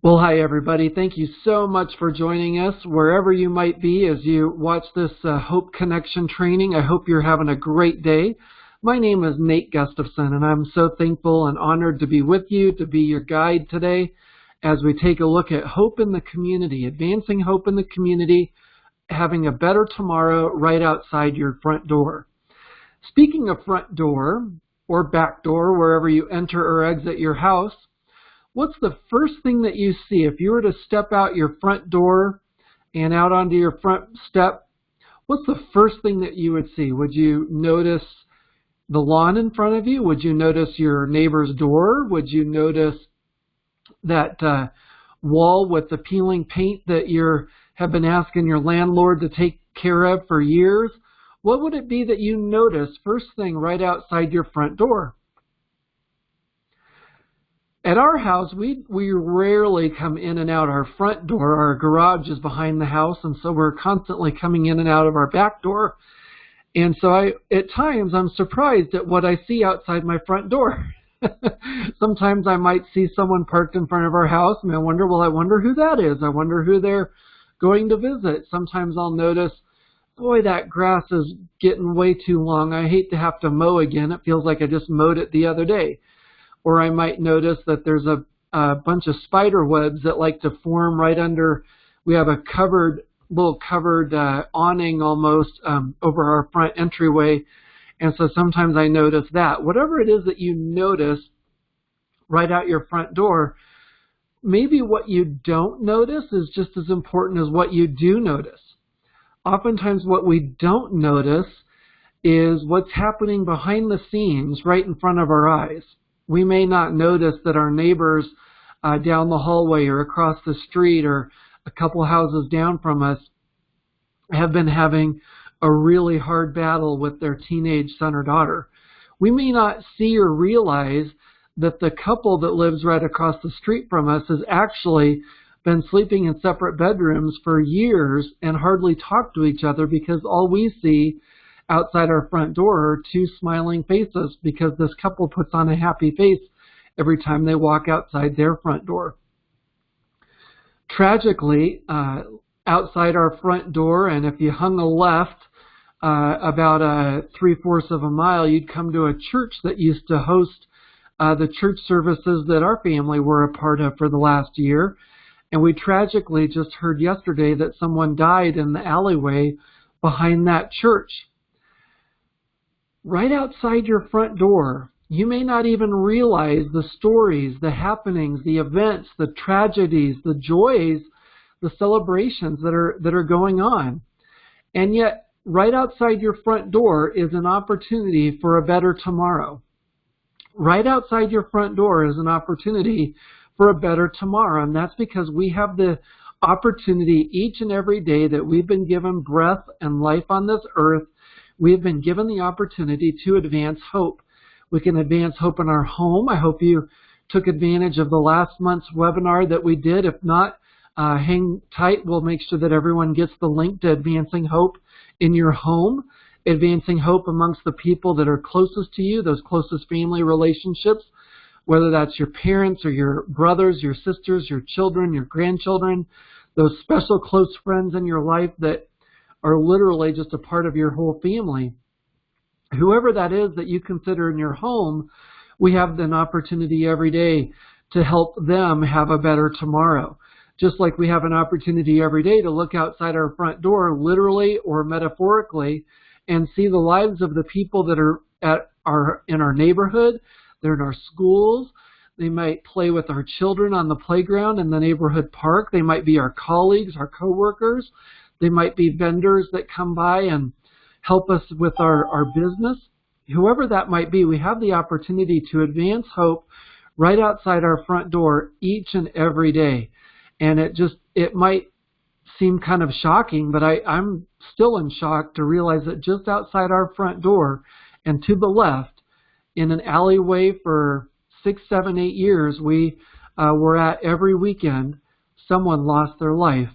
Well, hi, everybody. Thank you so much for joining us wherever you might be as you watch this Hope Connection training. I hope you're having a great day. My name is Nate Gustafson, and I'm so thankful and honored to be with you, to be your guide today as we take a look at hope in the community, advancing hope in the community, having a better tomorrow right outside your front door. Speaking of front door or back door, wherever you enter or exit your house, what's the first thing that you see? If you were to step out your front door and out onto your front step, what's the first thing that you would see? Would you notice the lawn in front of you? Would you notice your neighbor's door? Would you notice that wall with the peeling paint that you have been asking your landlord to take care of for years? What would it be that you notice first thing right outside your front door? At our house, we rarely come in and out our front door. Our garage is behind the house, and so we're constantly coming in and out of our back door. And so at times, I'm surprised at what I see outside my front door. Sometimes I might see someone parked in front of our house, and I wonder who that is. I wonder who they're going to visit. Sometimes I'll notice, boy, that grass is getting way too long. I hate to have to mow again. It feels like I just mowed it the other day. Or I might notice that there's a bunch of spider webs that like to form right under. We have a little covered awning almost over our front entryway. And so sometimes I notice that. Whatever it is that you notice right out your front door, maybe what you don't notice is just as important as what you do notice. Oftentimes what we don't notice is what's happening behind the scenes right in front of our eyes. We may not notice that our neighbors down the hallway or across the street or a couple houses down from us have been having a really hard battle with their teenage son or daughter. We may not see or realize that the couple that lives right across the street from us has actually been sleeping in separate bedrooms for years and hardly talk to each other because all we see outside our front door are two smiling faces because this couple puts on a happy face every time they walk outside their front door. Tragically, outside our front door, and if you hung a left about 3/4 of a mile, you'd come to a church that used to host the church services that our family were a part of for the last year. And we tragically just heard yesterday that someone died in the alleyway behind that church. Right outside your front door, you may not even realize the stories, the happenings, the events, the tragedies, the joys, the celebrations that are going on. And yet, right outside your front door is an opportunity for a better tomorrow. Right outside your front door is an opportunity for a better tomorrow. And that's because we have the opportunity each and every day that we've been given breath and life on this earth. We have been given the opportunity to advance hope. We can advance hope in our home. I hope you took advantage of the last month's webinar that we did. If not, hang tight. We'll make sure that everyone gets the link to Advancing Hope in your home, advancing hope amongst the people that are closest to you, those closest family relationships, whether that's your parents or your brothers, your sisters, your children, your grandchildren, those special close friends in your life that are literally just a part of your whole family. Whoever that is that you consider in your home, we have an opportunity every day to help them have a better tomorrow. Just like we have an opportunity every day to look outside our front door, literally or metaphorically, and see the lives of the people that are in our neighborhood, they're in our schools. They might play with our children on the playground in the neighborhood park. They might be our colleagues, our coworkers. They might be vendors that come by and help us with our business. Whoever that might be, we have the opportunity to advance hope right outside our front door each and every day. And it might seem kind of shocking, but I'm still in shock to realize that just outside our front door and to the left, in an alleyway for 6, 7, 8 years, we were at every weekend, someone lost their life.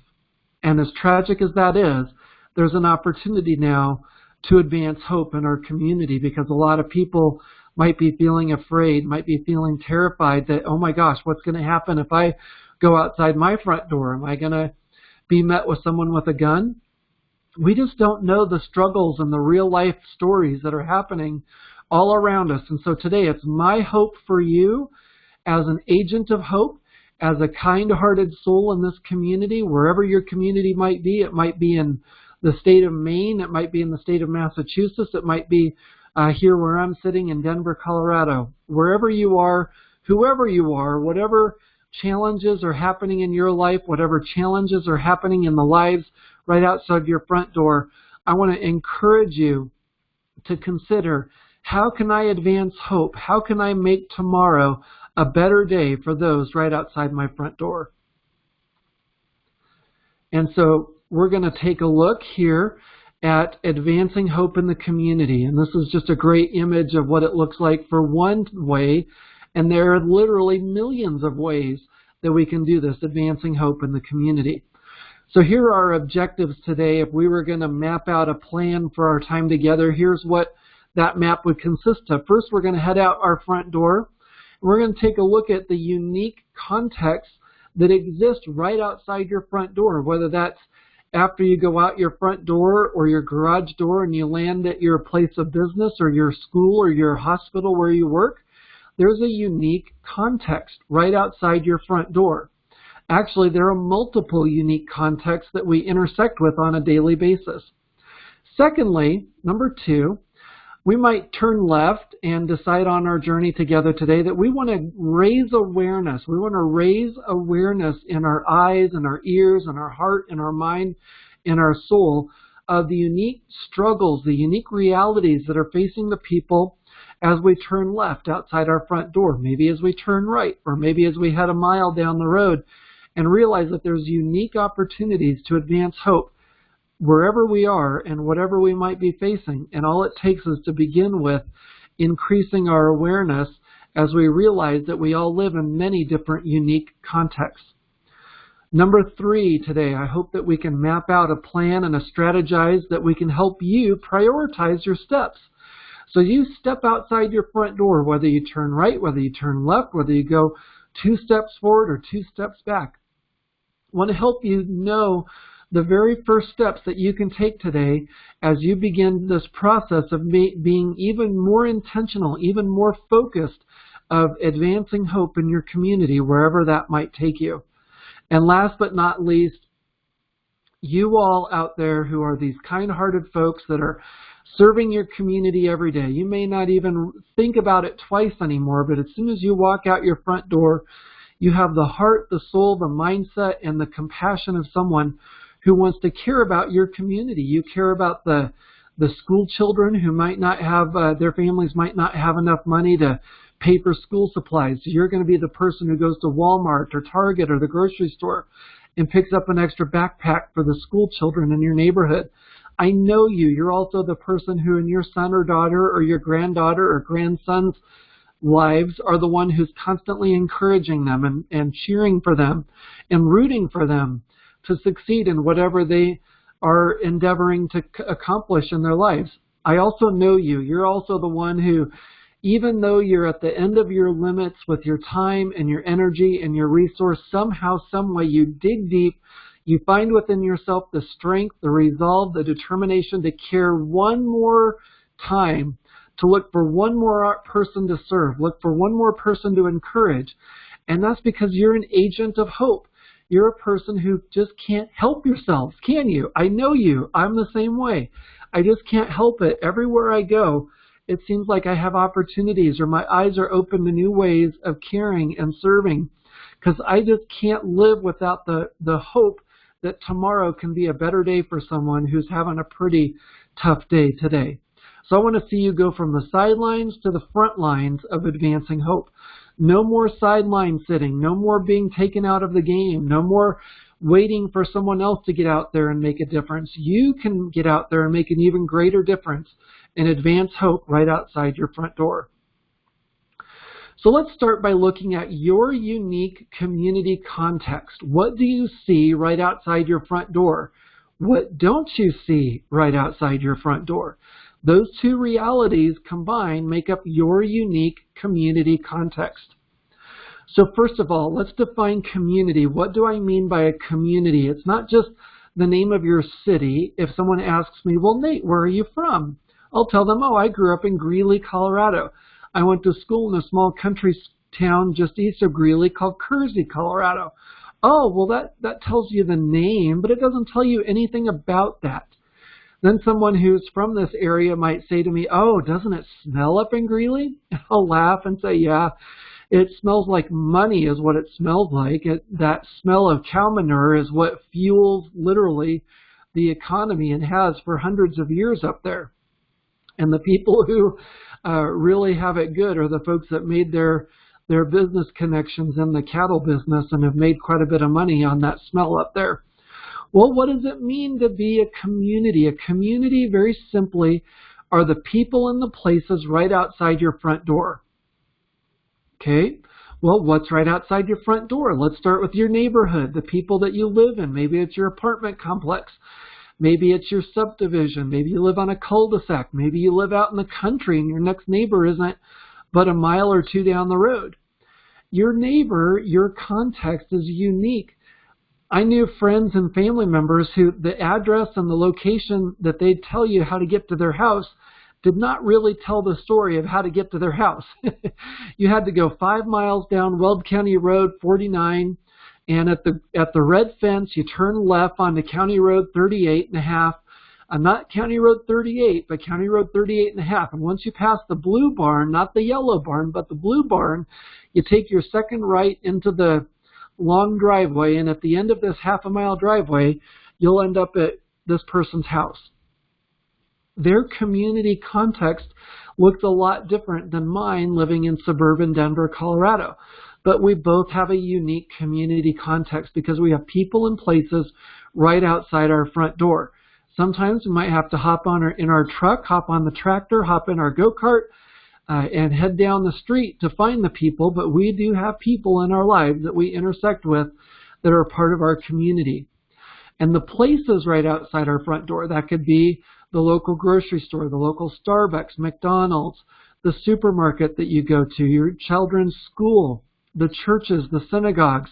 And as tragic as that is, there's an opportunity now to advance hope in our community because a lot of people might be feeling afraid, might be feeling terrified that, oh my gosh, what's going to happen if I go outside my front door? Am I going to be met with someone with a gun? We just don't know the struggles and the real life stories that are happening all around us. And so today it's my hope for you as an agent of hope, as a kind-hearted soul in this community, wherever your community might be. It might be in the state of Maine. It might be in the state of Massachusetts. It might be here where I'm sitting in Denver, Colorado. Wherever you are, whoever you are, whatever challenges are happening in your life, whatever challenges are happening in the lives right outside your front door, I want to encourage you to consider, how can I advance hope? How can I make tomorrow a better day for those right outside my front door? And so we're going to take a look here at advancing hope in the community. And this is just a great image of what it looks like for one way. And there are literally millions of ways that we can do this, advancing hope in the community. So here are our objectives today. If we were going to map out a plan for our time together, here's what that map would consist of. First, we're going to head out our front door. We're going to take a look at the unique context that exists right outside your front door, whether that's after you go out your front door or your garage door and you land at your place of business or your school or your hospital where you work. There's a unique context right outside your front door. Actually, there are multiple unique contexts that we intersect with on a daily basis. Secondly, number 2, we might turn left and decide on our journey together today that we want to raise awareness. We want to raise awareness in our eyes and our ears and our heart and our mind and our soul of the unique struggles, the unique realities that are facing the people as we turn left outside our front door, maybe as we turn right, or maybe as we head a mile down the road, and realize that there's unique opportunities to advance hope wherever we are and whatever we might be facing. And all it takes is to begin with increasing our awareness as we realize that we all live in many different unique contexts. Number 3 today, I hope that we can map out a plan and a strategize that we can help you prioritize your steps. So you step outside your front door, whether you turn right, whether you turn left, whether you go 2 steps forward or 2 steps back. I want to help you know the very first steps that you can take today as you begin this process of being even more intentional, even more focused of advancing hope in your community, wherever that might take you. And last but not least, you all out there who are these kind-hearted folks that are serving your community every day. You may not even think about it twice anymore, but as soon as you walk out your front door, you have the heart, the soul, the mindset, and the compassion of someone who wants to care about your community. You care about the school children who might not have, their families might not have enough money to pay for school supplies. So you're going to be the person who goes to Walmart or Target or the grocery store and picks up an extra backpack for the school children in your neighborhood. I know you. You're also the person who in your son or daughter or your granddaughter or grandson's lives are the one who's constantly encouraging them and cheering for them and rooting for them to succeed in whatever they are endeavoring to accomplish in their lives. I also know you. You're also the one who, even though you're at the end of your limits with your time and your energy and your resource, somehow, some way you dig deep, you find within yourself the strength, the resolve, the determination to care one more time, to look for one more person to serve, look for one more person to encourage. And that's because you're an agent of hope. You're a person who just can't help yourselves, can you? I know you. I'm the same way. I just can't help it. Everywhere I go, it seems like I have opportunities or my eyes are open to new ways of caring and serving, because I just can't live without the hope that tomorrow can be a better day for someone who's having a pretty tough day today. So I want to see you go from the sidelines to the front lines of advancing hope. No more sideline sitting, no more being taken out of the game, no more waiting for someone else to get out there and make a difference. You can get out there and make an even greater difference and advance hope right outside your front door. So let's start by looking at your unique community context. What do you see right outside your front door? What don't you see right outside your front door? Those two realities combined make up your unique community context. So first of all, let's define community. What do I mean by a community? It's not just the name of your city. If someone asks me, well, Nate, where are you from? I'll tell them, oh, I grew up in Greeley, Colorado. I went to school in a small country town just east of Greeley called Kersey, Colorado. Oh, well, that tells you the name, but it doesn't tell you anything about that. Then someone who's from this area might say to me, oh, doesn't it smell up in Greeley? I'll laugh and say, yeah, it smells like money is what it smells like. That smell of cow manure is what fuels literally the economy and has for hundreds of years up there. And the people who really have it good are the folks that made their business connections in the cattle business and have made quite a bit of money on that smell up there. Well, what does it mean to be a community? A community, very simply, are the people and the places right outside your front door. Okay, well, what's right outside your front door? Let's start with your neighborhood, the people that you live in. Maybe it's your apartment complex. Maybe it's your subdivision. Maybe you live on a cul-de-sac. Maybe you live out in the country and your next neighbor isn't but a mile or two down the road. Your neighbor, your context is unique. I knew friends and family members who the address and the location that they'd tell you how to get to their house did not really tell the story of how to get to their house. You had to go 5 miles down Weld County Road 49, and at the red fence, you turn left onto County Road 38.5. Not County Road 38, but County Road 38.5. And once you pass the blue barn, not the yellow barn, but the blue barn, you take your second right into the long driveway, and at the end of this half-a-mile driveway, you'll end up at this person's house. Their community context looked a lot different than mine living in suburban Denver, Colorado. But we both have a unique community context because we have people and places right outside our front door. Sometimes we might have to hop in our truck, hop on the tractor, hop in our go-kart, and head down the street to find the people, but we do have people in our lives that we intersect with that are part of our community. And the places right outside our front door, that could be the local grocery store, the local Starbucks, McDonald's, the supermarket that you go to, your children's school, the churches, the synagogues,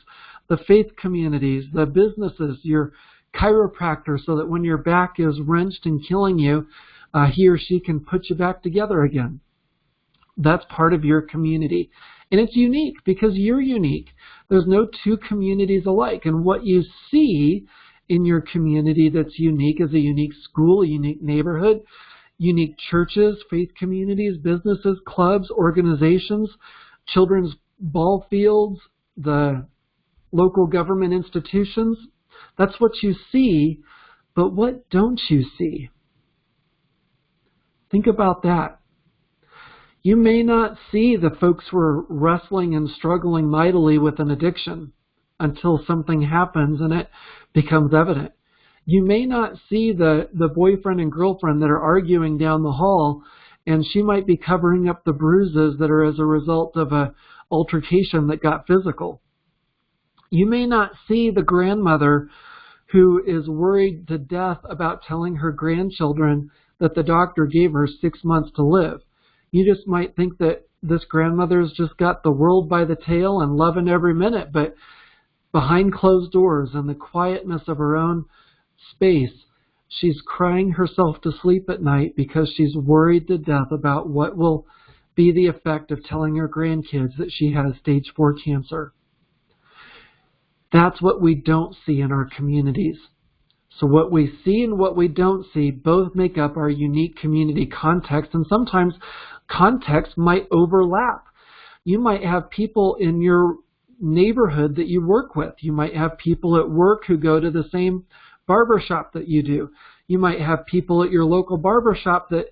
the faith communities, the businesses, your chiropractor, so that when your back is wrenched and killing you, he or she can put you back together again. That's part of your community. And it's unique because you're unique. There's no two communities alike. And what you see in your community that's unique is a unique school, a unique neighborhood, unique churches, faith communities, businesses, clubs, organizations, children's ball fields, the local government institutions. That's what you see, but what don't you see? Think about that. You may not see the folks who are wrestling and struggling mightily with an addiction until something happens and it becomes evident. You may not see the boyfriend and girlfriend that are arguing down the hall, and she might be covering up the bruises that are as a result of an altercation that got physical. You may not see the grandmother who is worried to death about telling her grandchildren that the doctor gave her 6 months to live. You just might think that this grandmother's just got the world by the tail and loving every minute, but behind closed doors in the quietness of her own space, she's crying herself to sleep at night because she's worried to death about what will be the effect of telling her grandkids that she has stage 4 cancer. That's what we don't see in our communities. So what we see and what we don't see both make up our unique community context, and sometimes context might overlap. You might have people in your neighborhood that you work with. You might have people at work who go to the same barber shop that you do. You might have people at your local barber shop that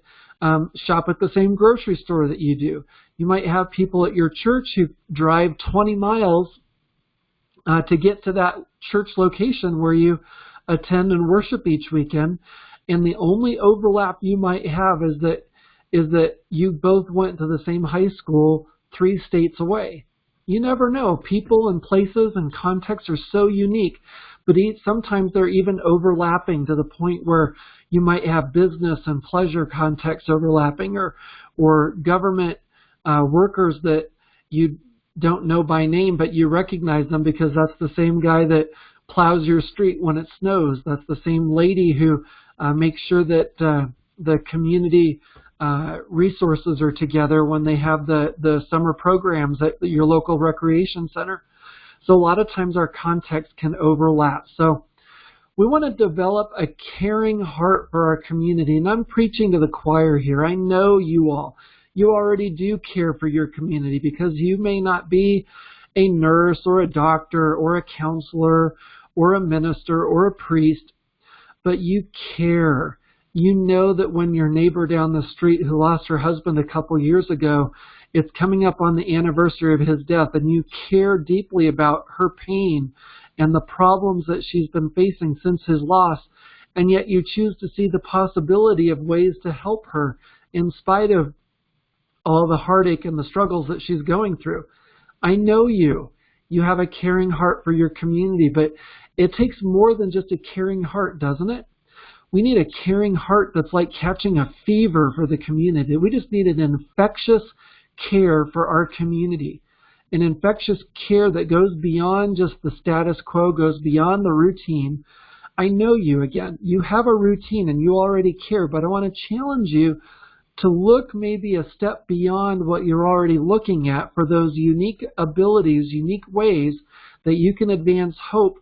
shop at the same grocery store that you do. You might have people at your church who drive 20 miles to get to that church location where you attend and worship each weekend. And the only overlap you might have is that you both went to the same high school 3 states away. You never know. People and places and contexts are so unique, but sometimes they're even overlapping to the point where you might have business and pleasure contexts overlapping, or government workers that you don't know by name, but you recognize them because that's the same guy that plows your street when it snows. That's the same lady who makes sure that the community resources are together when they have the summer programs at your local recreation center. So a lot of times our context can overlap. So we want to develop a caring heart for our community. And I'm preaching to the choir here. I know you all. You already do care for your community because you may not be a nurse or a doctor or a counselor or a minister or a priest, but you care. You know that when your neighbor down the street who lost her husband a couple years ago, it's coming up on the anniversary of his death, and you care deeply about her pain and the problems that she's been facing since his loss, and yet you choose to see the possibility of ways to help her in spite of all the heartache and the struggles that she's going through. I know you. You have a caring heart for your community, but it takes more than just a caring heart, doesn't it? We need a caring heart that's like catching a fever for the community. We just need an infectious care for our community. An infectious care that goes beyond just the status quo, goes beyond the routine. I know you again. You have a routine and you already care, but I want to challenge you to look maybe a step beyond what you're already looking at for those unique abilities, unique ways that you can advance hope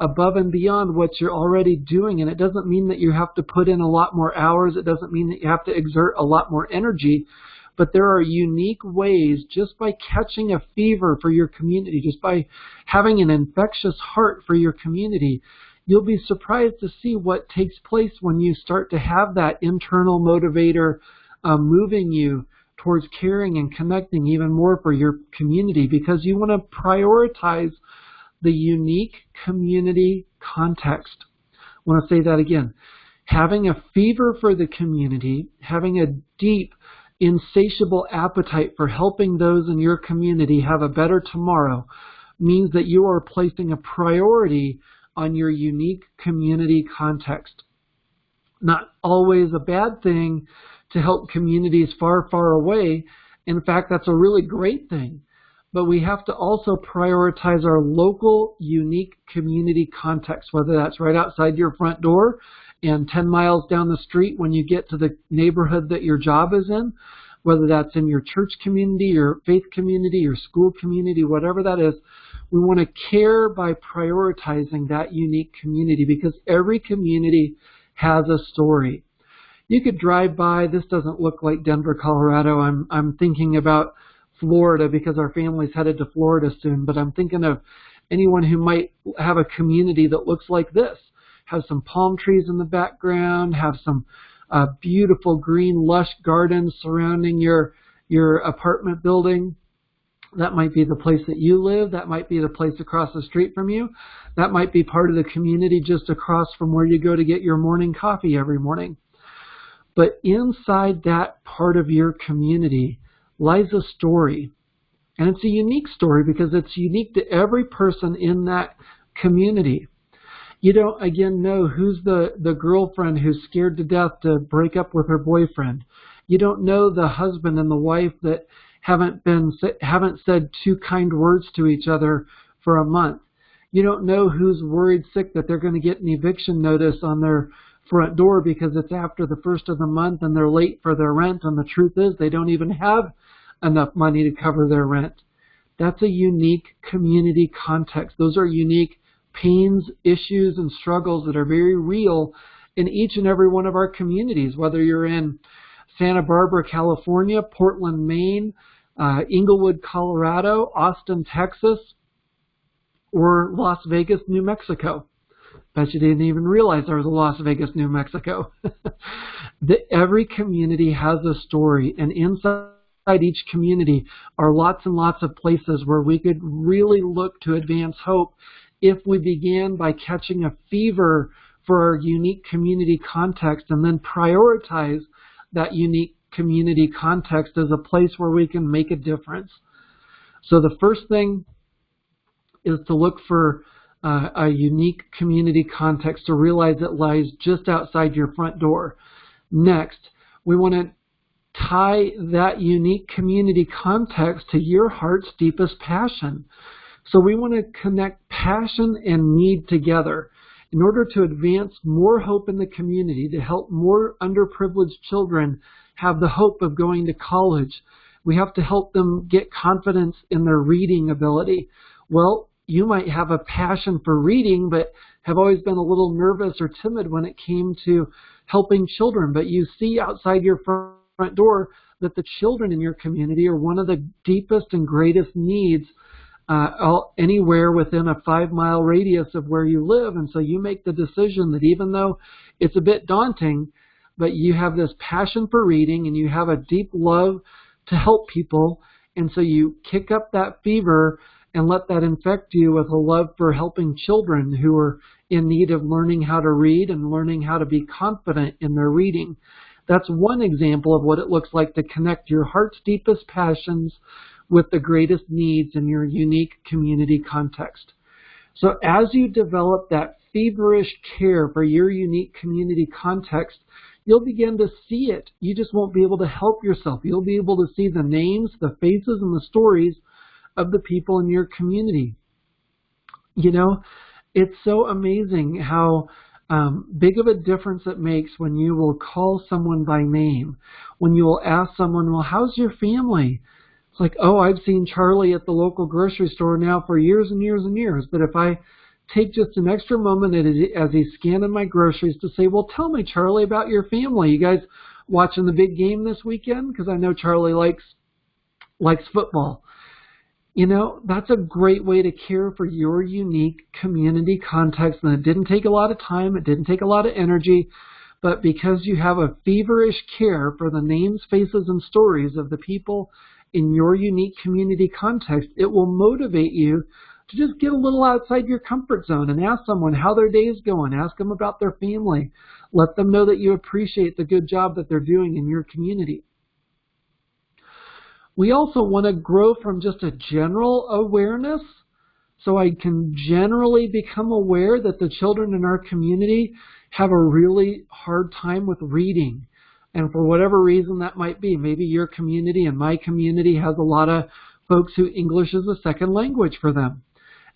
above and beyond what you're already doing. And it doesn't mean that you have to put in a lot more hours. It doesn't mean that you have to exert a lot more energy. But there are unique ways, just by catching a fever for your community, just by having an infectious heart for your community, you'll be surprised to see what takes place when you start to have that internal motivator moving you towards caring and connecting even more for your community, because you want to prioritize the unique community context. I want to say that again. Having a fever for the community, having a deep, insatiable appetite for helping those in your community have a better tomorrow means that you are placing a priority on your unique community context. Not always a bad thing to help communities far, far away. In fact, that's a really great thing. But we have to also prioritize our local, unique community context, whether that's right outside your front door and 10 miles down the street when you get to the neighborhood that your job is in, whether that's in your church community, your faith community, your school community, whatever that is. We want to care by prioritizing that unique community, because every community has a story. You could drive by. This doesn't look like Denver, Colorado. I'm thinking about Florida because our family's headed to Florida soon, but I'm thinking of anyone who might have a community that looks like this. Have some palm trees in the background, have some beautiful green lush gardens surrounding your apartment building. That might be the place that you live. That might be the place across the street from you. That might be part of the community just across from where you go to get your morning coffee every morning. But inside that part of your community lies a story. And it's a unique story because it's unique to every person in that community. You don't, again, know who's the girlfriend who's scared to death to break up with her boyfriend. You don't know the husband and the wife that haven't said two kind words to each other for a month. You don't know who's worried sick that they're going to get an eviction notice on their front door because it's after the first of the month and they're late for their rent, and the truth is they don't even have enough money to cover their rent. That's a unique community context. Those are unique pains, issues, and struggles that are very real in each and every one of our communities, whether you're in Santa Barbara, California, Portland, Maine, Inglewood, Colorado, Austin, Texas, or Las Vegas, New Mexico. Bet you didn't even realize there was a Las Vegas, New Mexico. Every community has a story, and inside each community are lots and lots of places where we could really look to advance hope if we began by catching a fever for our unique community context and then prioritize that unique community context as a place where we can make a difference. So the first thing is to look for a unique community context, to realize it lies just outside your front door. Next, we want to tie that unique community context to your heart's deepest passion. So we want to connect passion and need together in order to advance more hope in the community, to help more underprivileged children have the hope of going to college. We have to help them get confidence in their reading ability. Well, you might have a passion for reading, but have always been a little nervous or timid when it came to helping children. But you see outside your front door that the children in your community are one of the deepest and greatest needs anywhere within a 5-mile radius of where you live. And so you make the decision that even though it's a bit daunting, but you have this passion for reading and you have a deep love to help people. And so you kick up that fever and let that infect you with a love for helping children who are in need of learning how to read and learning how to be confident in their reading. That's one example of what it looks like to connect your heart's deepest passions with the greatest needs in your unique community context. So as you develop that feverish care for your unique community context, you'll begin to see it. You just won't be able to help yourself. You'll be able to see the names, the faces, and the stories of the people in your community. You know, it's so amazing how big of a difference it makes when you will call someone by name, when you will ask someone, well, how's your family? It's like, oh, I've seen Charlie at the local grocery store now for years and years and years. But if I take just an extra moment as he's scanning my groceries to say, well, tell me, Charlie, about your family. You guys watching the big game this weekend? Because I know Charlie likes football. You know, that's a great way to care for your unique community context. And it didn't take a lot of time. It didn't take a lot of energy. But because you have a feverish care for the names, faces, and stories of the people in your unique community context, it will motivate you to just get a little outside your comfort zone and ask someone how their day's going. Ask them about their family. Let them know that you appreciate the good job that they're doing in your community. We also want to grow from just a general awareness, so I can generally become aware that the children in our community have a really hard time with reading. And for whatever reason that might be, maybe your community and my community has a lot of folks who English is a second language for them.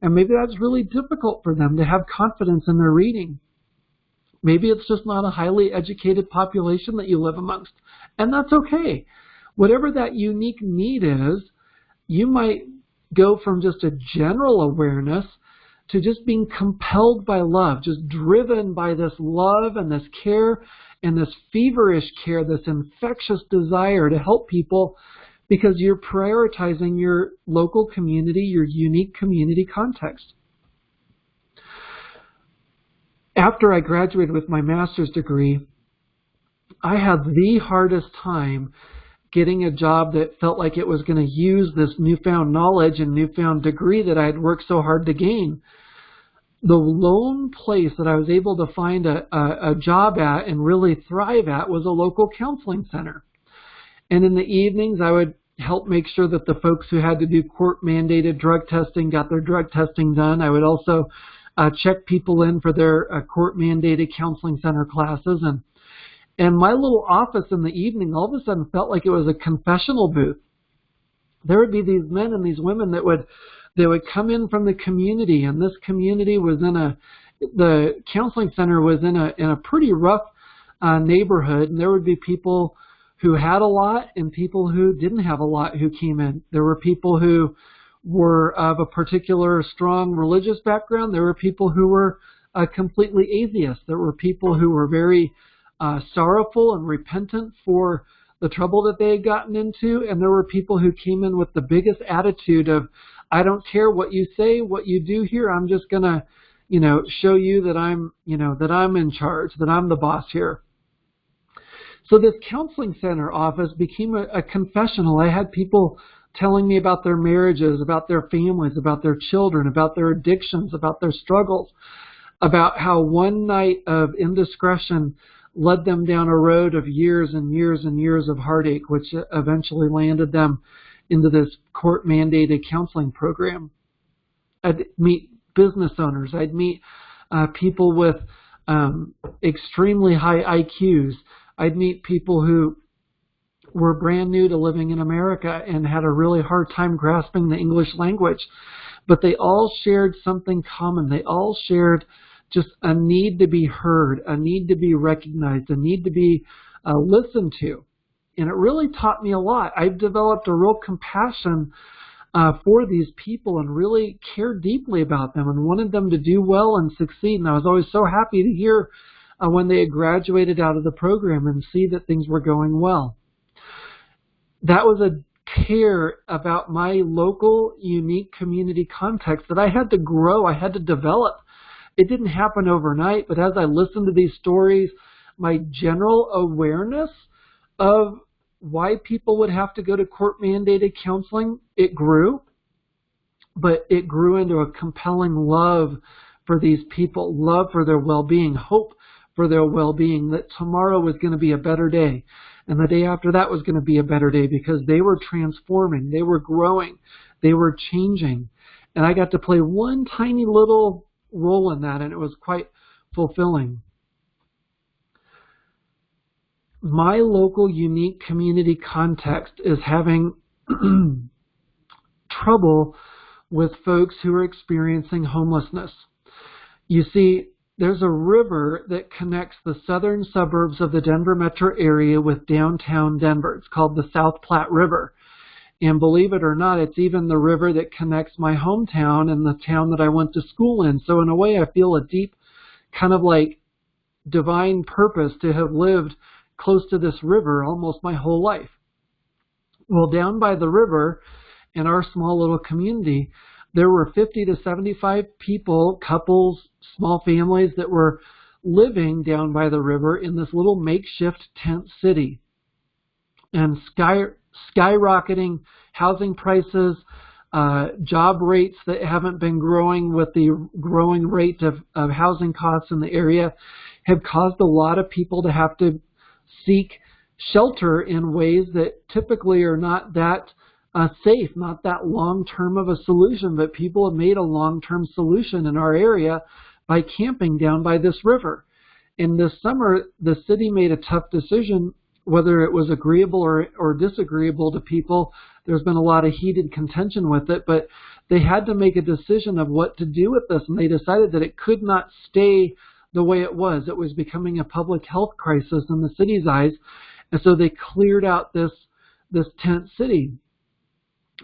And maybe that's really difficult for them to have confidence in their reading. Maybe it's just not a highly educated population that you live amongst. And that's okay. Whatever that unique need is, you might go from just a general awareness to just being compelled by love, just driven by this love and this care and this feverish care, this infectious desire to help people because you're prioritizing your local community, your unique community context. After I graduated with my master's degree, I had the hardest time getting a job that felt like it was going to use this newfound knowledge and newfound degree that I had worked so hard to gain. The lone place that I was able to find a job at and really thrive at was a local counseling center. And in the evenings, I would help make sure that the folks who had to do court-mandated drug testing got their drug testing done. I would also check people in for their court-mandated counseling center classes. And my little office in the evening all of a sudden felt like it was a confessional booth. There would be these men and these women that would come in from the community, and this community was the counseling center was in a pretty rough neighborhood, and there would be people who had a lot and people who didn't have a lot who came in. There were people who were of a particular strong religious background. There were people who were completely atheists. There were people who were very sorrowful and repentant for the trouble that they had gotten into, and there were people who came in with the biggest attitude of, I don't care what you say, what you do here. I'm just gonna, show you that I'm in charge, that I'm the boss here. So this counseling center office became a confessional. I had people telling me about their marriages, about their families, about their children, about their addictions, about their struggles, about how one night of indiscretion led them down a road of years and years and years of heartache, which eventually landed them into this court-mandated counseling program. I'd meet business owners. I'd meet people with extremely high IQs. I'd meet people who were brand new to living in America and had a really hard time grasping the English language. But they all shared something common. They all shared just a need to be heard, a need to be recognized, a need to be listened to. And it really taught me a lot. I've developed a real compassion for these people and really cared deeply about them and wanted them to do well and succeed. And I was always so happy to hear when they had graduated out of the program and see that things were going well. That was a care about my local, unique community context that I had to grow, I had to develop. It didn't happen overnight, but as I listened to these stories, my general awareness of why people would have to go to court-mandated counseling, it grew, but it grew into a compelling love for these people, love for their well-being, hope for their well-being, that tomorrow was going to be a better day, and the day after that was going to be a better day, because they were transforming, they were growing, they were changing, and I got to play one tiny little role in that, and it was quite fulfilling. My local unique community context is having trouble with folks who are experiencing homelessness. You see, there's a river that connects the southern suburbs of the Denver metro area with downtown Denver. It's called the South Platte River. And believe it or not, it's even the river that connects my hometown and the town that I went to school in. So in a way, I feel a deep kind of like divine purpose to have lived close to this river almost my whole life. Well, down by the river in our small little community, there were 50 to 75 people, couples, small families that were living down by the river in this little makeshift tent city. And skyrocketing housing prices, job rates that haven't been growing with the growing rate of housing costs in the area have caused a lot of people to have to seek shelter in ways that typically are not that safe, not that long-term of a solution, but people have made a long-term solution in our area by camping down by this river. And this summer, the city made a tough decision, whether it was agreeable or disagreeable to people. There's been a lot of heated contention with it, but they had to make a decision of what to do with this, and they decided that it could not stay the way it was. It was becoming a public health crisis in the city's eyes, and so they cleared out this tent city.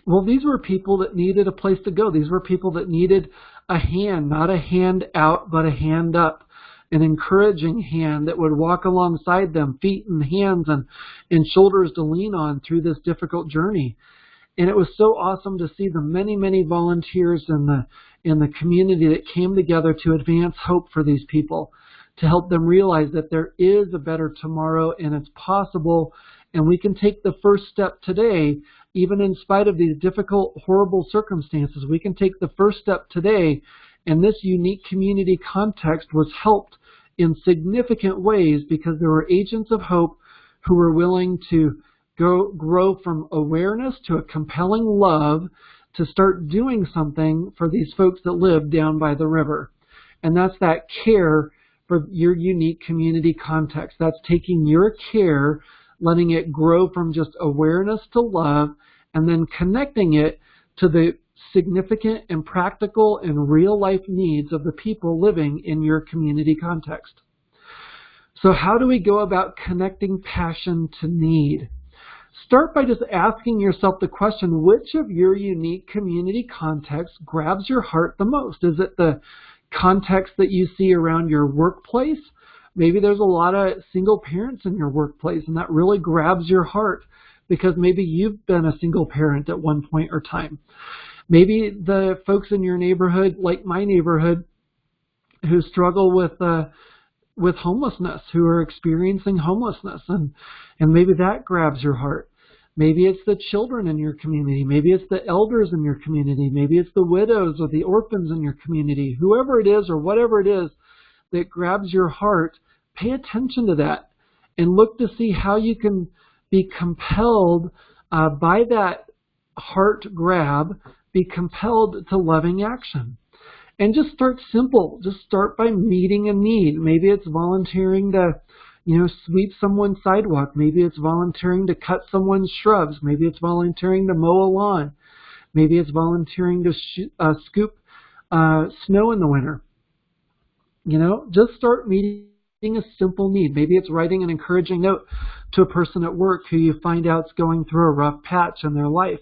Well, these were people that needed a place to go. These were people that needed a hand, not a hand out, but a hand up, an encouraging hand that would walk alongside them, feet and hands and shoulders to lean on through this difficult journey. And it was so awesome to see the many, many volunteers in the community that came together to advance hope for these people, to help them realize that there is a better tomorrow and it's possible, and we can take the first step today, even in spite of these difficult, horrible circumstances. We can take the first step today, and this unique community context was helped in significant ways because there were agents of hope who were willing to grow from awareness to a compelling love to start doing something for these folks that live down by the river. And that's that care for your unique community context. That's taking your care, letting it grow from just awareness to love, and then connecting it to the significant and practical and real life needs of the people living in your community context. So how do we go about connecting passion to need? Start by just asking yourself the question, which of your unique community contexts grabs your heart the most? Is it the context that you see around your workplace? Maybe there's a lot of single parents in your workplace, and that really grabs your heart because maybe you've been a single parent at one point or time. Maybe the folks in your neighborhood, like my neighborhood, who struggle with homelessness, who are experiencing homelessness, and maybe that grabs your heart. Maybe it's the children in your community. Maybe it's the elders in your community. Maybe it's the widows or the orphans in your community. Whoever it is or whatever it is that grabs your heart, pay attention to that and look to see how you can be compelled by that heart grab, be compelled to loving action. And just start simple. Just start by meeting a need. Maybe it's volunteering to sweep someone's sidewalk. Maybe it's volunteering to cut someone's shrubs. Maybe it's volunteering to mow a lawn. Maybe it's volunteering to scoop snow in the winter. Just start meeting a simple need. Maybe it's writing an encouraging note to a person at work who you find out's going through a rough patch in their life.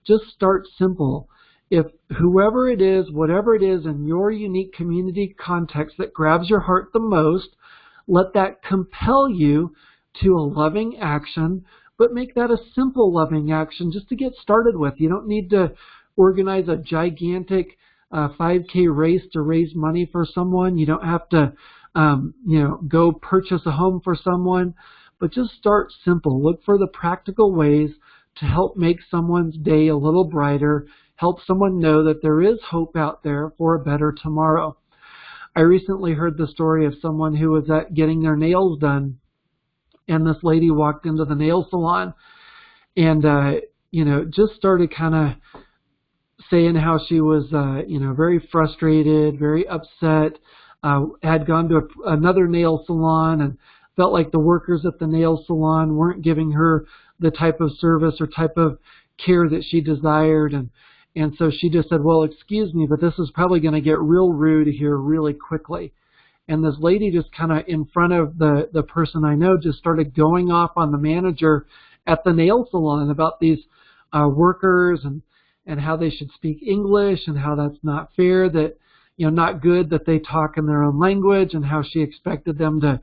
Just start simple. If whoever it is, whatever it is in your unique community context that grabs your heart the most, let that compel you to a loving action, but make that a simple loving action just to get started with. You don't need to organize a gigantic 5K race to raise money for someone. You don't have to, go purchase a home for someone, but just start simple. Look for the practical ways to help make someone's day a little brighter, help someone know that there is hope out there for a better tomorrow. I recently heard the story of someone who was getting their nails done, and this lady walked into the nail salon and, just started kind of saying how she was, very frustrated, very upset, had gone to another nail salon and felt like the workers at the nail salon weren't giving her the type of service or type of care that she desired. And so she just said, well, excuse me, but this is probably going to get real rude here really quickly. And this lady just kind of in front of the person I know just started going off on the manager at the nail salon about these workers and how they should speak English and how that's not fair, that, not good that they talk in their own language, and how she expected them to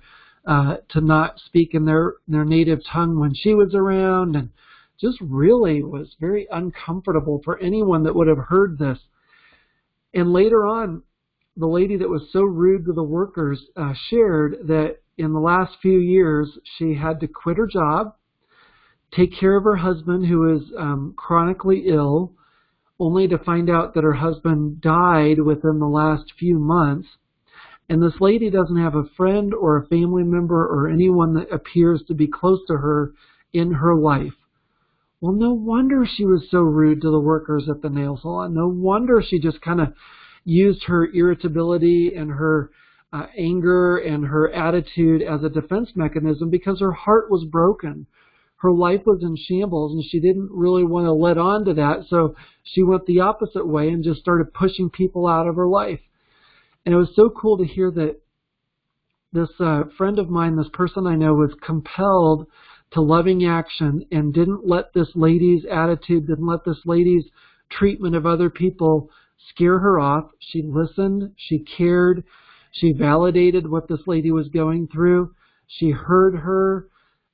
not speak in their native tongue when she was around, and just really was very uncomfortable for anyone that would have heard this. And later on, the lady that was so rude to the workers shared that in the last few years, she had to quit her job, take care of her husband who was chronically ill, only to find out that her husband died within the last few months. And this lady doesn't have a friend or a family member or anyone that appears to be close to her in her life. Well, no wonder she was so rude to the workers at the nail salon. No wonder she just kind of used her irritability and her anger and her attitude as a defense mechanism, because her heart was broken. Her life was in shambles, and she didn't really want to let on to that, so she went the opposite way and just started pushing people out of her life. And it was so cool to hear that this friend of mine, this person I know, was compelled to loving action and didn't let this lady's attitude, didn't let this lady's treatment of other people scare her off. She listened, she cared, she validated what this lady was going through. She heard her.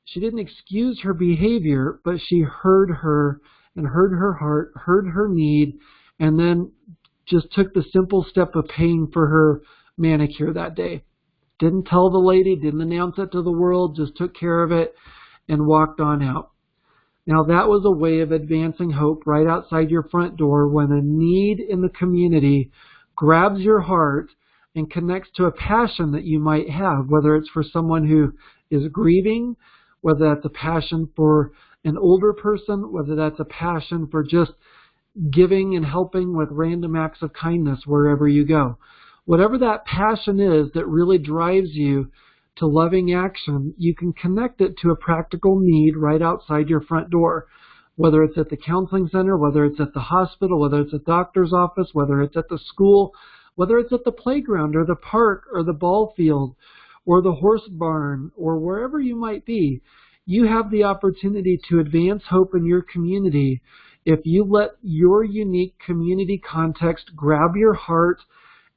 She didn't excuse her behavior, but she heard her and heard her heart, heard her need, and then just took the simple step of paying for her manicure that day. Didn't tell the lady, didn't announce it to the world, just took care of it and walked on out. Now that was a way of advancing hope right outside your front door when a need in the community grabs your heart and connects to a passion that you might have, whether it's for someone who is grieving, whether that's a passion for an older person, whether that's a passion for just giving and helping with random acts of kindness wherever you go. Whatever that passion is that really drives you to loving action, you can connect it to a practical need right outside your front door, whether it's at the counseling center, whether it's at the hospital, whether it's a doctor's office, whether it's at the school, whether it's at the playground or the park or the ball field or the horse barn or wherever you might be. You have the opportunity to advance hope in your community if you let your unique community context grab your heart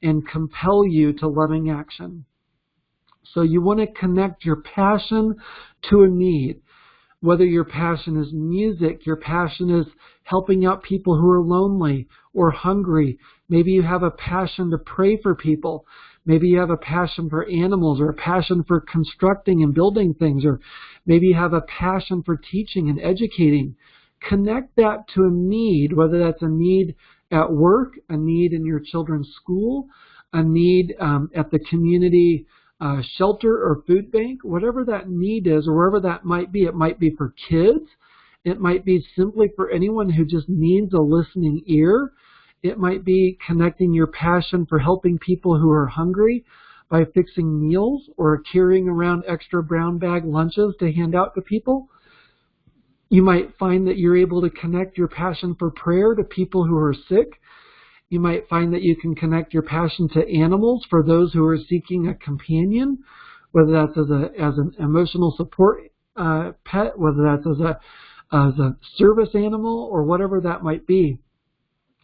and compel you to loving action. So you want to connect your passion to a need. Whether your passion is music, your passion is helping out people who are lonely or hungry. Maybe you have a passion to pray for people. Maybe you have a passion for animals or a passion for constructing and building things, or maybe you have a passion for teaching and educating. Connect that to a need, whether that's a need at work, a need in your children's school, a need at the community shelter or food bank, whatever that need is, or wherever that might be. It might be for kids. It might be simply for anyone who just needs a listening ear. It might be connecting your passion for helping people who are hungry. by fixing meals or carrying around extra brown bag lunches to hand out to people. You might find that you're able to connect your passion for prayer to people who are sick. You might find that you can connect your passion to animals for those who are seeking a companion, whether that's as an emotional support pet, whether that's as a service animal, or whatever that might be.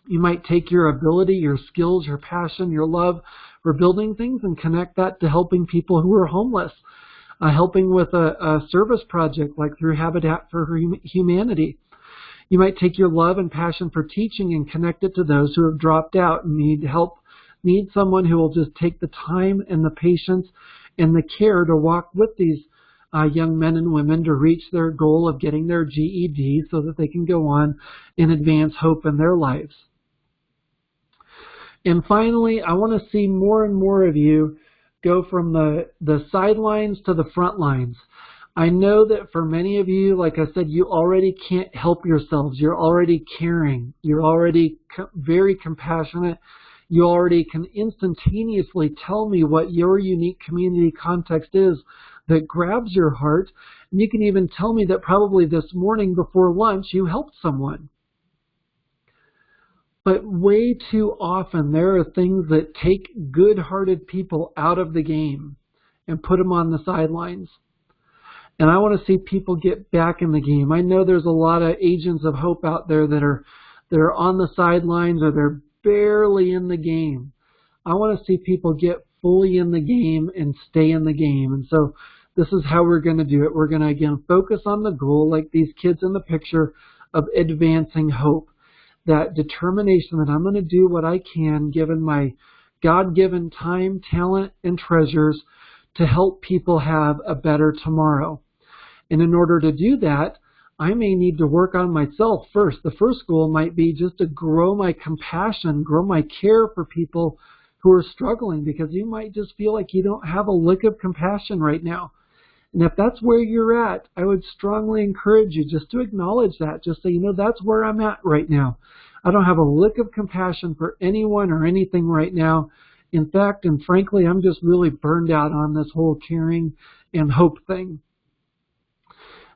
You might take your ability, your skills, your passion, your love for building things and connect that to helping people who are homeless, helping with a service project like through Habitat for Humanity. You might take your love and passion for teaching and connect it to those who have dropped out and need help, need someone who will just take the time and the patience and the care to walk with these young men and women to reach their goal of getting their GED so that they can go on and advance hope in their lives. And finally, I want to see more and more of you go from the sidelines to the front lines. I know that for many of you, like I said, you already can't help yourselves. You're already caring. You're already very compassionate. You already can instantaneously tell me what your unique community context is that grabs your heart. And you can even tell me that probably this morning before lunch you helped someone. But way too often there are things that take good-hearted people out of the game and put them on the sidelines. And I want to see people get back in the game. I know there's a lot of agents of hope out there that are on the sidelines or they're barely in the game. I want to see people get fully in the game and stay in the game. And so this is how we're going to do it. We're going to, again, focus on the goal, like these kids in the picture, of advancing hope. That determination that I'm going to do what I can, given my God-given time, talent, and treasures, to help people have a better tomorrow. And in order to do that, I may need to work on myself first. The first goal might be just to grow my compassion, grow my care for people who are struggling, because you might just feel like you don't have a lick of compassion right now. And if that's where you're at, I would strongly encourage you just to acknowledge that. Just say, you know, that's where I'm at right now. I don't have a lick of compassion for anyone or anything right now. In fact, and frankly, I'm just really burned out on this whole caring and hope thing.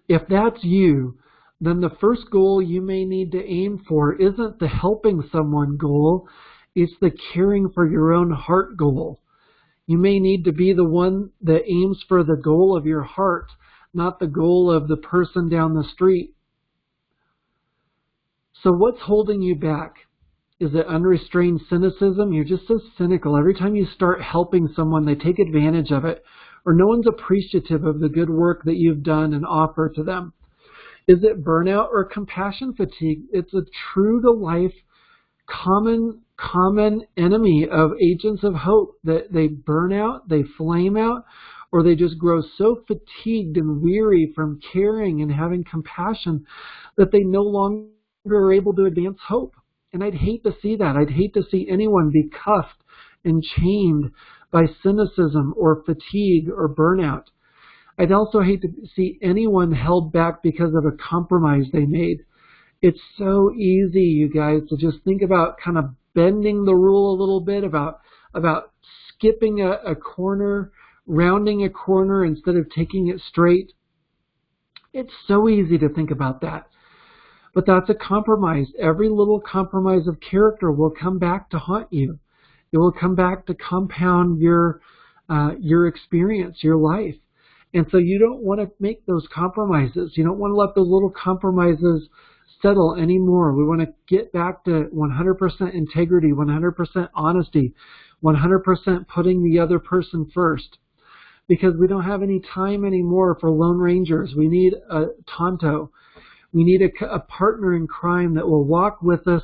If that's you, then the first goal you may need to aim for isn't the helping someone goal, it's the caring for your own heart goal. You may need to be the one that aims for the goal of your heart, not the goal of the person down the street. So what's holding you back? Is it unrestrained cynicism? You're just so cynical. Every time you start helping someone, they take advantage of it. Or no one's appreciative of the good work that you've done and offer to them. Is it burnout or compassion fatigue? It's a true-to-life, common enemy of agents of hope, that they burn out, they flame out, or they just grow so fatigued and weary from caring and having compassion that they no longer are able to advance hope. And I'd hate to see that. I'd hate to see anyone be cuffed and chained by cynicism or fatigue or burnout. I'd also hate to see anyone held back because of a compromise they made. It's so easy, you guys, to just think about kind of bending the rule a little bit, about skipping a corner, rounding a corner instead of taking it straight. It's so easy to think about that. But that's a compromise. Every little compromise of character will come back to haunt you. It will come back to compound your experience, your life. And so you don't want to make those compromises. You don't want to let those little compromises settle anymore. We want to get back to 100% integrity, 100% honesty, 100% putting the other person first. Because we don't have any time anymore for lone rangers. We need a Tonto. We need a partner in crime that will walk with us,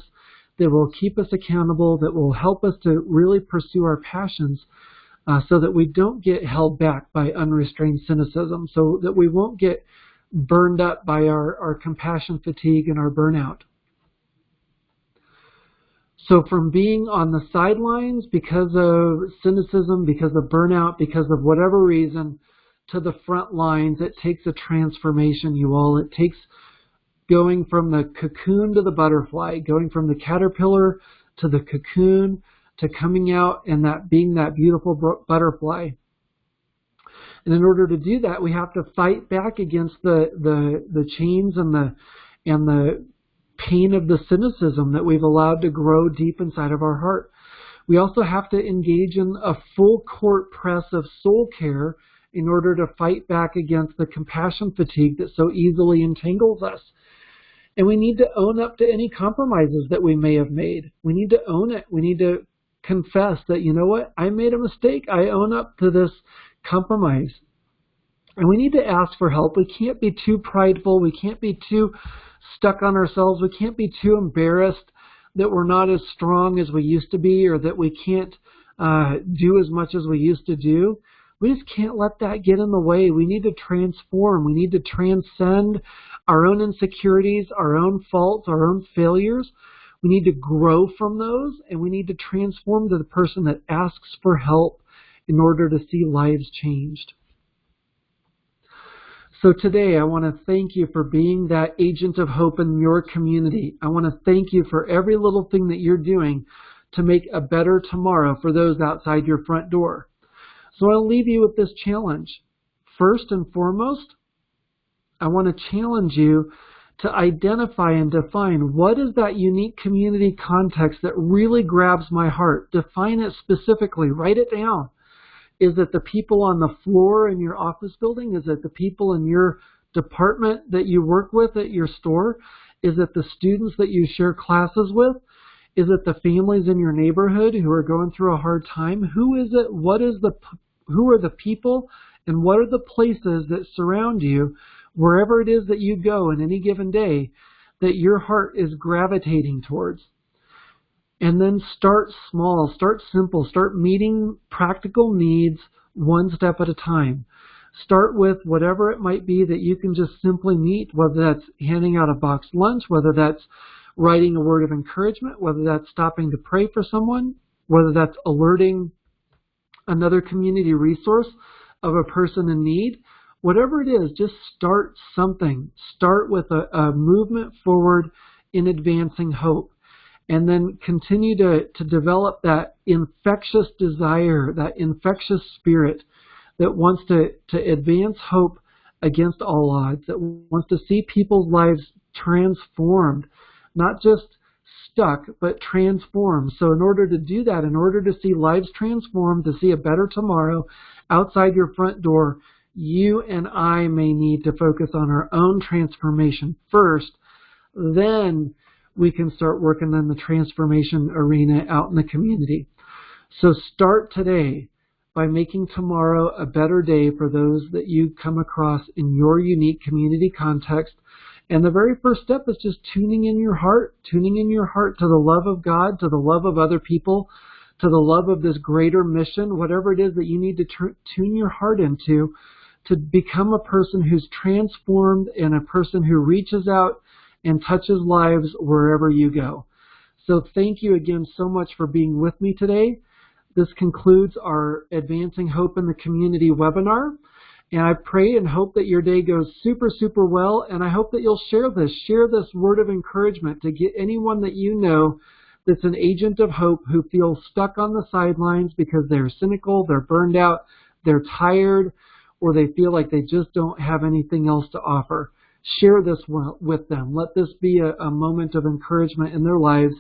that will keep us accountable, that will help us to really pursue our passions, so that we don't get held back by unrestrained cynicism, so that we won't get burned up by our compassion fatigue and our burnout. So from being on the sidelines because of cynicism, because of burnout, because of whatever reason, to the front lines, it takes a transformation, you all. It takes going from the cocoon to the butterfly, going from the caterpillar to the cocoon, to coming out and that being that beautiful butterfly. And in order to do that, we have to fight back against the chains and the pain of the cynicism that we've allowed to grow deep inside of our heart. We also have to engage in a full court press of soul care in order to fight back against the compassion fatigue that so easily entangles us. And we need to own up to any compromises that we may have made. We need to own it. We need to confess that, you know what, I made a mistake. I own up to this compromise. And we need to ask for help. We can't be too prideful. We can't be too stuck on ourselves. We can't be too embarrassed that we're not as strong as we used to be, or that we can't do as much as we used to do. We just can't let that get in the way. We need to transform. We need to transcend our own insecurities, our own faults, our own failures. We need to grow from those, and we need to transform to the person that asks for help in order to see lives changed. So today, I want to thank you for being that agent of hope in your community. I want to thank you for every little thing that you're doing to make a better tomorrow for those outside your front door. So I'll leave you with this challenge. First and foremost, I want to challenge you to identify and define what is that unique community context that really grabs my heart. Define it specifically. Write it down. Is it the people on the floor in your office building? Is it the people in your department that you work with at your store? Is it the students that you share classes with? Is it the families in your neighborhood who are going through a hard time? Who is it? Who are the people? And what are the places that surround you, wherever it is that you go in any given day, that your heart is gravitating towards? And then start small, start simple, start meeting practical needs one step at a time. Start with whatever it might be that you can just simply meet, whether that's handing out a boxed lunch, whether that's writing a word of encouragement, whether that's stopping to pray for someone, whether that's alerting another community resource of a person in need. Whatever it is, just start something. Start with a movement forward in advancing hope. And then continue to develop that infectious desire, that infectious spirit that wants to advance hope against all odds, that wants to see people's lives transformed, not just stuck, but transformed. So in order to do that, in order to see lives transformed, to see a better tomorrow outside your front door, you and I may need to focus on our own transformation first. Then we can start working on the transformation arena out in the community. So start today by making tomorrow a better day for those that you come across in your unique community context. And the very first step is just tuning in your heart to the love of God, to the love of other people, to the love of this greater mission, whatever it is that you need to tune your heart into to become a person who's transformed and a person who reaches out and touches lives wherever you go. So thank you again so much for being with me today. This concludes our Advancing Hope in the Community webinar. And I pray and hope that your day goes super, super well. And I hope that you'll share this word of encouragement to get anyone that you know that's an agent of hope who feels stuck on the sidelines because they're cynical, they're burned out, they're tired, or they feel like they just don't have anything else to offer. Share this with them. Let this be a moment of encouragement in their lives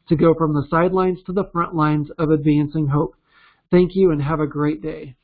to go from the sidelines to the front lines of advancing hope. Thank you and have a great day.